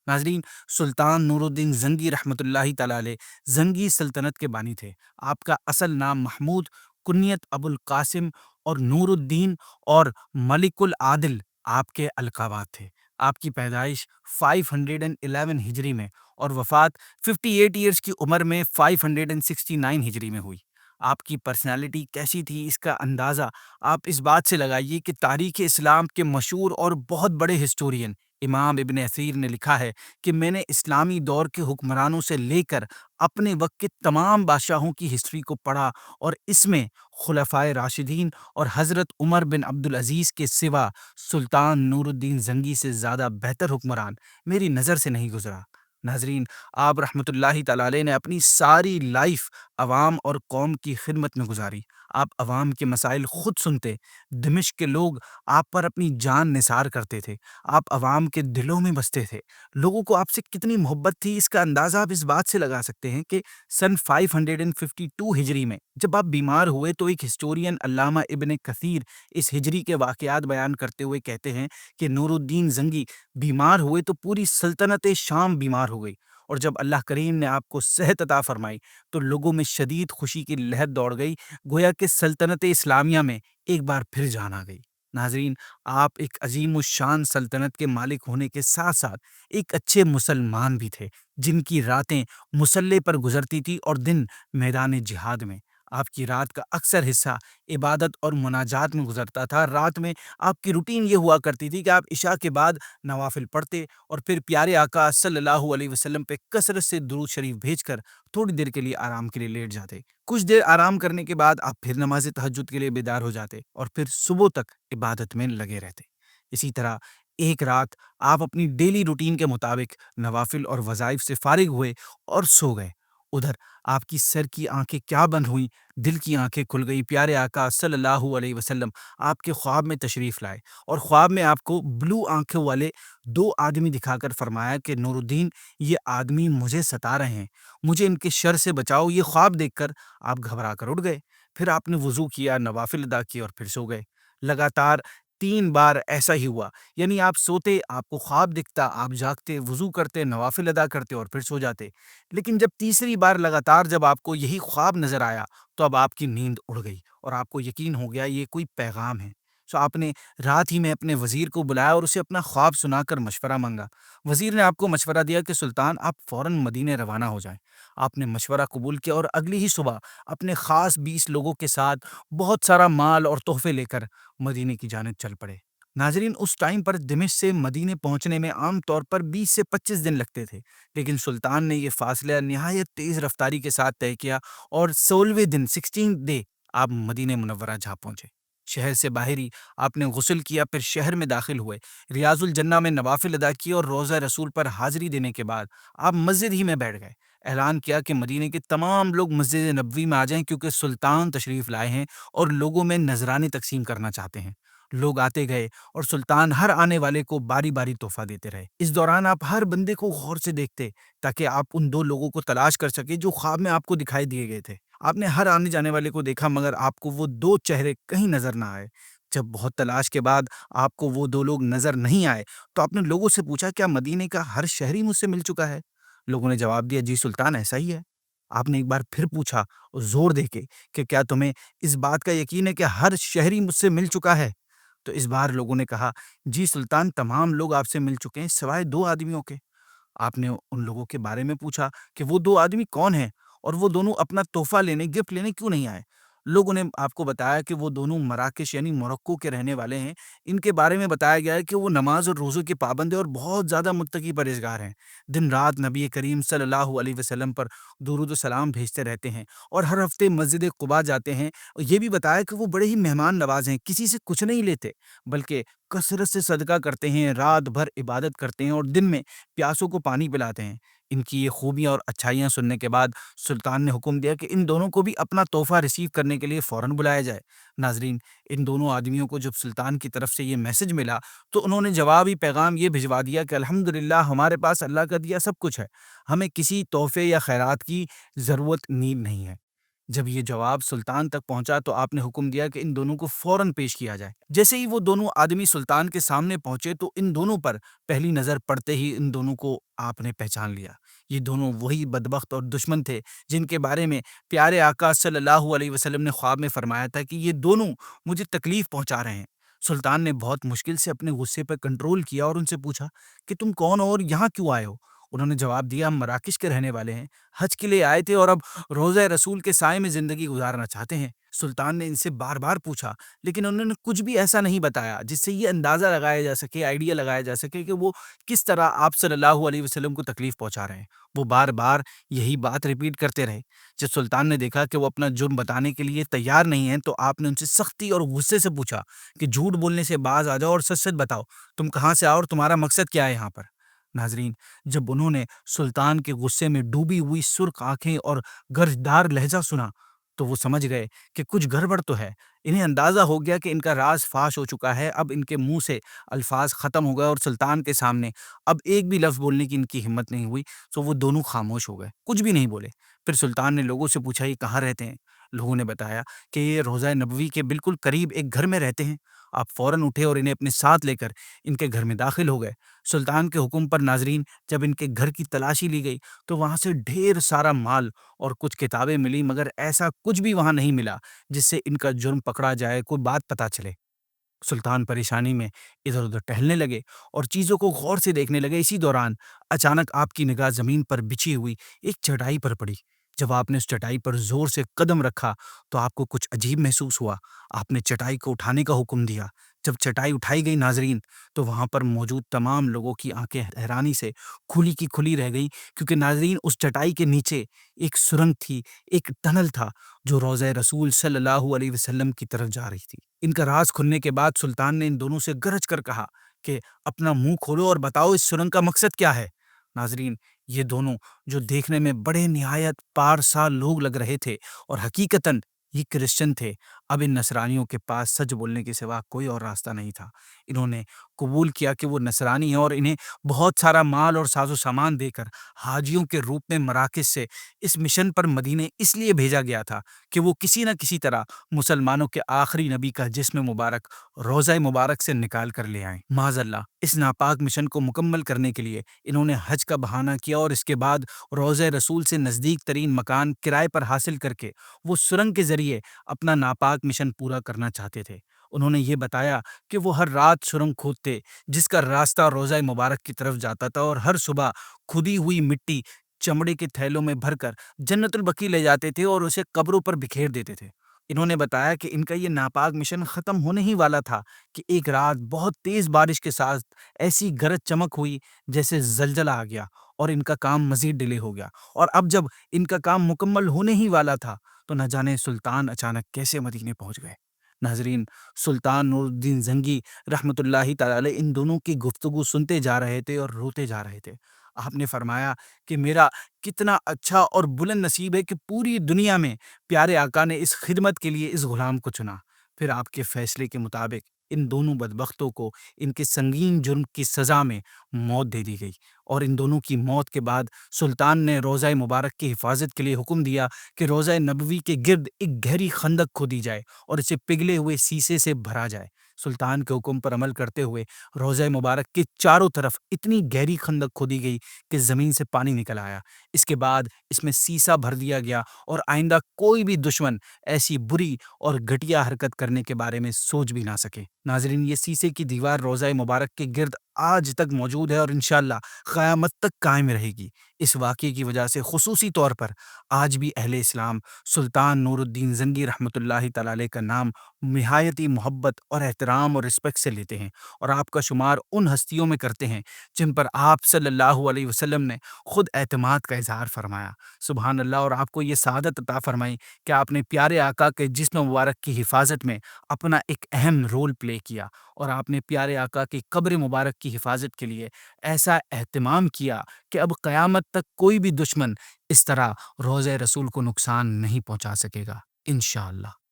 ناظرین، سلطان نور الدین زنگی رحمۃ اللہ تعالی علیہ زنگی سلطنت کے بانی تھے۔ آپ کا اصل نام محمود، کنیت ابو القاسم اور نور الدین اور ملک العادل آپ کے القابات تھے۔ آپ کی پیدائش 511 ہجری میں اور وفات 58 ایئرس کی عمر میں 569 ہجری میں ہوئی۔ آپ کی پرسنالٹی کیسی تھی، اس کا اندازہ آپ اس بات سے لگائیے کہ تاریخ اسلام کے مشہور اور بہت بڑے ہسٹورین امام ابن اثیر نے لکھا ہے کہ میں نے اسلامی دور کے حکمرانوں سے لے کر اپنے وقت کے تمام بادشاہوں کی ہسٹری کو پڑھا، اور اس میں خلفائے راشدین اور حضرت عمر بن عبدالعزیز کے سوا سلطان نور الدین زنگی سے زیادہ بہتر حکمران میری نظر سے نہیں گزرا۔ ناظرین، آپ رحمۃ اللہ تعالی علیہ نے اپنی ساری لائف عوام اور قوم کی خدمت میں گزاری۔ آپ عوام کے مسائل خود سنتے، دمشق کے لوگ آپ پر اپنی جان نثار کرتے تھے، آپ عوام کے دلوں میں بستے تھے۔ لوگوں کو آپ سے کتنی محبت تھی، اس کا اندازہ آپ اس بات سے لگا سکتے ہیں کہ سن 552 ہجری میں جب آپ بیمار ہوئے تو ایک ہسٹورین علامہ ابن کثیر اس ہجری کے واقعات بیان کرتے ہوئے کہتے ہیں کہ نور الدین زنگی بیمار ہوئے تو پوری سلطنت شام بیمار ہو گئی، اور جب اللہ کریم نے آپ کو صحت عطا فرمائی تو لوگوں میں شدید خوشی کی لہر دوڑ گئی، گویا کہ سلطنت اسلامیہ میں ایک بار پھر جان آ گئی۔ ناظرین، آپ ایک عظیم الشان سلطنت کے مالک ہونے کے ساتھ ساتھ ایک اچھے مسلمان بھی تھے، جن کی راتیں مسلح پر گزرتی تھی اور دن میدان جہاد میں۔ آپ کی رات کا اکثر حصہ عبادت اور مناجات میں گزرتا تھا۔ رات میں آپ کی روٹین یہ ہوا کرتی تھی کہ آپ عشاء کے بعد نوافل پڑھتے اور پھر پیارے آقا صلی اللہ علیہ وسلم پہ کثرت سے درود شریف بھیج کر تھوڑی دیر کے لیے آرام کے لیے لیٹ جاتے۔ کچھ دیر آرام کرنے کے بعد آپ پھر نماز تہجد کے لیے بیدار ہو جاتے اور پھر صبح تک عبادت میں لگے رہتے۔ اسی طرح ایک رات آپ اپنی ڈیلی روٹین کے مطابق نوافل اور وظائف سے فارغ ہوئے اور سو گئے۔ ادھر آپ کی سر کی آنکھیں کیا بند ہوئیں، دل کی آنکھیں کھل گئی۔ پیارے آقا صلی اللہ علیہ وسلم آپ کے خواب میں تشریف لائے اور خواب میں آپ کو بلو آنکھوں والے دو آدمی دکھا کر فرمایا کہ نور الدین، یہ آدمی مجھے ستا رہے ہیں، مجھے ان کے شر سے بچاؤ۔ یہ خواب دیکھ کر آپ گھبرا کر اٹھ گئے، پھر آپ نے وضو کیا، نوافل ادا کیے اور پھر سو گئے۔ لگاتار 3 بار ایسا ہی ہوا، یعنی آپ سوتے، آپ کو خواب دکھتا، آپ جاگتے، وضو کرتے، نوافل ادا کرتے اور پھر سو جاتے۔ لیکن جب تیسری بار لگاتار جب آپ کو یہی خواب نظر آیا تو اب آپ کی نیند اڑ گئی اور آپ کو یقین ہو گیا یہ کوئی پیغام ہے۔ سو آپ نے رات ہی میں اپنے وزیر کو بلایا اور اسے اپنا خواب سنا کر مشورہ مانگا۔ وزیر نے آپ کو مشورہ دیا کہ سلطان، آپ فوراً مدینے روانہ ہو جائیں۔ آپ نے مشورہ قبول کیا اور اگلی ہی صبح اپنے خاص 20 لوگوں کے ساتھ بہت سارا مال اور تحفے لے کر مدینے کی جانب چل پڑے۔ ناظرین، اس ٹائم پر دمشق سے مدینے پہنچنے میں عام طور پر 20 سے 25 دن لگتے تھے، لیکن سلطان نے یہ فاصلہ نہایت تیز رفتاری کے ساتھ طے کیا اور 16ویں دن 16 ڈے آپ مدینہ منورہ جا پہنچے۔ شہر سے باہر ہی آپ نے غسل کیا، پھر شہر میں داخل ہوئے، ریاض الجنہ میں نوافل ادا کیے اور روضہ رسول پر حاضری دینے کے بعد آپ مسجد ہی میں بیٹھ گئے۔ اعلان کیا کہ مدینے کے تمام لوگ مسجد نبوی میں آ جائیں کیونکہ سلطان تشریف لائے ہیں اور لوگوں میں نذرانے تقسیم کرنا چاہتے ہیں۔ لوگ آتے گئے اور سلطان ہر آنے والے کو باری باری تحفہ دیتے رہے۔ اس دوران آپ ہر بندے کو غور سے دیکھتے تاکہ آپ ان 2 لوگوں کو تلاش کر سکیں جو خواب میں آپ کو دکھائی دیے گئے تھے۔ آپ نے ہر آنے جانے والے کو دیکھا مگر آپ کو وہ 2 چہرے کہیں نظر نہ آئے۔ جب بہت تلاش کے بعد آپ کو وہ 2 لوگ نظر نہیں آئے تو آپ نے لوگوں سے پوچھا، کیا مدینے کا ہر شہری مجھ سے مل چکا ہے؟ لوگوں نے جواب دیا، جی سلطان، ایسا ہی ہے۔ آپ نے ایک بار پھر پوچھا اور زور دے کے کہ کیا تمہیں اس بات کا یقین ہے کہ ہر شہری مجھ سے مل چکا ہے؟ تو اس بار لوگوں نے کہا، جی سلطان، تمام لوگ آپ سے مل چکے ہیں سوائے 2 آدمیوں کے۔ آپ نے ان لوگوں کے بارے میں پوچھا کہ وہ 2 آدمی کون ہیں اور وہ دونوں اپنا تحفہ لینے، گفٹ لینے کیوں نہیں آئے؟ لوگوں نے آپ کو بتایا کہ وہ دونوں مراکش یعنی موروکو کے رہنے والے ہیں۔ ان کے بارے میں بتایا گیا ہے کہ وہ نماز اور روزوں کے پابند ہیں اور بہت زیادہ متقی پرہیزگار ہیں۔ دن رات نبی کریم صلی اللہ علیہ وسلم پر درود و سلام بھیجتے رہتے ہیں اور ہر ہفتے مسجد قباء جاتے ہیں۔ اور یہ بھی بتایا کہ وہ بڑے ہی مہمان نواز ہیں، کسی سے کچھ نہیں لیتے بلکہ کثرت سے صدقہ کرتے ہیں، رات بھر عبادت کرتے ہیں اور دن میں پیاسوں کو پانی پلاتے ہیں۔ ان کی یہ خوبیاں اور اچھائیاں سننے کے بعد سلطان نے حکم دیا کہ ان دونوں کو بھی اپنا تحفہ ریسیو کرنے کے لیے فوراً بلایا جائے۔ ناظرین، ان دونوں آدمیوں کو جب سلطان کی طرف سے یہ میسج ملا تو انہوں نے جوابی پیغام یہ بھجوا دیا کہ الحمدللہ، ہمارے پاس اللہ کا دیا سب کچھ ہے، ہمیں کسی تحفے یا خیرات کی ضرورت نیڈ نہیں ہے۔ جب یہ جواب سلطان تک پہنچا تو آپ نے حکم دیا کہ ان دونوں کو فوراً پیش کیا جائے۔ جیسے ہی وہ دونوں آدمی سلطان کے سامنے پہنچے تو ان دونوں پر پہلی نظر پڑتے ہی ان دونوں کو آپ نے پہچان لیا۔ یہ دونوں وہی بدبخت اور دشمن تھے جن کے بارے میں پیارے آقا صلی اللہ علیہ وسلم نے خواب میں فرمایا تھا کہ یہ دونوں مجھے تکلیف پہنچا رہے ہیں۔ سلطان نے بہت مشکل سے اپنے غصے پر کنٹرول کیا اور ان سے پوچھا کہ تم کون ہو اور یہاں کیوں آئے ہو؟ انہوں نے جواب دیا، ہم مراکش کے رہنے والے ہیں، حج کے لیے آئے تھے اور اب روزہ رسول کے سائے میں زندگی گزارنا چاہتے ہیں۔ سلطان نے ان سے بار بار پوچھا لیکن انہوں نے کچھ بھی ایسا نہیں بتایا جس سے یہ اندازہ لگایا جا سکے، آئیڈیا لگایا جا سکے کہ وہ کس طرح آپ صلی اللہ علیہ وسلم کو تکلیف پہنچا رہے ہیں۔ وہ بار بار یہی بات ریپیٹ کرتے رہے۔ جب سلطان نے دیکھا کہ وہ اپنا جرم بتانے کے لیے تیار نہیں ہیں تو آپ نے ان سے سختی اور غصے سے پوچھا کہ جھوٹ بولنے سے باز آ جاؤ اور سچ سچ بتاؤ، تم کہاں سے آؤ اور تمہارا مقصد کیا ہے یہاں پر؟ ناظرین، جب انہوں نے سلطان کے غصے میں ڈوبی ہوئی سرخ آنکھیں اور گرجدار لہجہ سنا تو وہ سمجھ گئے کہ کچھ گڑبڑ تو ہے۔ انہیں اندازہ ہو گیا کہ ان کا راز فاش ہو چکا ہے۔ اب ان کے منہ سے الفاظ ختم ہو گئے اور سلطان کے سامنے اب ایک بھی لفظ بولنے کی ان کی ہمت نہیں ہوئی، تو وہ دونوں خاموش ہو گئے، کچھ بھی نہیں بولے۔ پھر سلطان نے لوگوں سے پوچھا، یہ کہاں رہتے ہیں؟ لوگوں نے بتایا کہ یہ روضہ نبوی کے بالکل قریب ایک گھر میں رہتے ہیں۔ آپ فوراً اٹھے اور انہیں اپنے ساتھ لے کر ان کے گھر میں داخل ہو گئے۔ سلطان کے حکم پر ناظرین، جب ان کے گھر کی تلاشی لی گئی تو وہاں سے ڈھیر سارا مال اور کچھ کتابیں ملی، مگر ایسا کچھ بھی وہاں نہیں ملا جس سے ان کا جرم پکڑا جائے، کوئی بات پتہ چلے۔ سلطان پریشانی میں ادھر ادھر ٹہلنے لگے اور چیزوں کو غور سے دیکھنے لگے۔ اسی دوران اچانک آپ کی نگاہ زمین پر بچھی ہوئی ایک چٹائی پر پڑی۔ جب آپ نے اس چٹائی پر زور سے قدم رکھا تو آپ کو کچھ عجیب محسوس ہوا۔ آپ نے چٹائی کو اٹھانے کا حکم دیا۔ جب چٹائی اٹھائی گئی ناظرین تو وہاں پر موجود تمام لوگوں کی آنکھیں حیرانی سے کھلی کی کھلی رہ گئی، کیونکہ ناظرین اس چٹائی کے نیچے ایک سرنگ تھی، ایک ٹنل تھا جو روضہ رسول صلی اللہ علیہ وسلم کی طرف جا رہی تھی۔ ان کا راز کھلنے کے بعد سلطان نے ان دونوں سے گرج کر کہا کہ اپنا منہ کھولو اور بتاؤ اس سرنگ کا مقصد کیا ہے۔ ناظرین، یہ دونوں جو دیکھنے میں بڑے نہایت پارسا لوگ لگ رہے تھے اور حقیقتاً یہ کرسچن تھے، اب ان نصرانیوں کے پاس سچ بولنے کے سوا کوئی اور راستہ نہیں تھا۔ انہوں نے قبول کیا کہ وہ نصرانی ہیں اور انہیں بہت سارا مال اور ساز و سامان دے کر حاجیوں کے روپ میں مراکز سے اس مشن پر مدینے اس لیے بھیجا گیا تھا کہ وہ کسی نہ کسی طرح مسلمانوں کے آخری نبی کا جسم مبارک روضہ مبارک سے نکال کر لے آئیں۔ معاذ اللہ، اس ناپاک مشن کو مکمل کرنے کے لیے انہوں نے حج کا بہانہ کیا اور اس کے بعد روضہ رسول سے نزدیک ترین مکان کرائے پر حاصل کر کے وہ سرنگ کے ذریعے اپنا ناپاک مشن پورا کرنا چاہتے تھے۔ انہوں نے یہ بتایا کہ وہ ہر رات سرنگ کھودتے جس کا راستہ روضہ مبارک کی طرف جاتا تھا اور ہر صبح کھودی ہوئی مٹی چمڑے کے تھیلوں میں بھر کر جنت البقیع لے جاتے تھے اور اسے قبروں پر بکھیر دیتے تھے۔ انہوں نے بتایا کہ ان کا یہ ناپاک مشن ختم ہونے ہی والا تھا کہ ایک رات بہت تیز بارش کے ساتھ ایسی گرج چمک ہوئی جیسے زلزلہ آ گیا اور ان کا کام مزید ڈیلے ہو گیا، اور اب جب ان کا کام مکمل ہونے ہی والا تھا تو نہ جانے سلطان اچانک کیسے مدینے پہنچ گئے۔ ناظرین، سلطان نور الدین زنگی رحمۃ اللہ تعالی علیہ ان دونوں کی گفتگو سنتے جا رہے تھے اور روتے جا رہے تھے۔ آپ نے فرمایا کہ میرا کتنا اچھا اور بلند نصیب ہے کہ پوری دنیا میں پیارے آقا نے اس خدمت کے لیے اس غلام کو چنا۔ پھر آپ کے فیصلے کے مطابق ان دونوں بدبختوں کو ان کے سنگین جرم کی سزا میں موت دے دی گئی، اور ان دونوں کی موت کے بعد سلطان نے روضہ مبارک کی حفاظت کے لیے حکم دیا کہ روضہ نبوی کے گرد ایک گہری خندق کھودی جائے اور اسے پگھلے ہوئے سیسے سے بھرا جائے۔ سلطان کے حکم پر عمل کرتے ہوئے روضہ مبارک کے چاروں طرف اتنی گہری خندق کھودی گئی کہ زمین سے پانی نکل آیا۔ اس کے بعد اس میں سیسا بھر دیا گیا اور آئندہ کوئی بھی دشمن ایسی بری اور گھٹیا حرکت کرنے کے بارے میں سوچ بھی نہ سکے۔ ناظرین، یہ سیسے کی دیوار روضہ مبارک کے گرد آج تک موجود ہے اور انشاءاللہ قیامت تک قائم رہے گی۔ اس واقعے کی وجہ سے خصوصی طور پر آج بھی اہل اسلام سلطان نور الدین زنگی رحمۃ اللہ تعالی علیہ کا نام نہایتی محبت اور احترام اور رسپیکٹ سے لیتے ہیں، اور آپ کا شمار ان ہستیوں میں کرتے ہیں جن پر آپ صلی اللہ علیہ وسلم نے خود اعتماد کا اظہار فرمایا۔ سبحان اللہ، اور آپ کو یہ سعادت عطا فرمائی کہ آپ نے پیارے آقا کے جسم مبارک کی حفاظت میں اپنا ایک اہم رول پلے کیا، اور آپ نے پیارے آقا کی قبر مبارک کی حفاظت کے لیے ایسا اہتمام کیا کہ اب قیامت تک کوئی بھی دشمن اس طرح روضہ رسول کو نقصان نہیں پہنچا سکے گا انشاءاللہ۔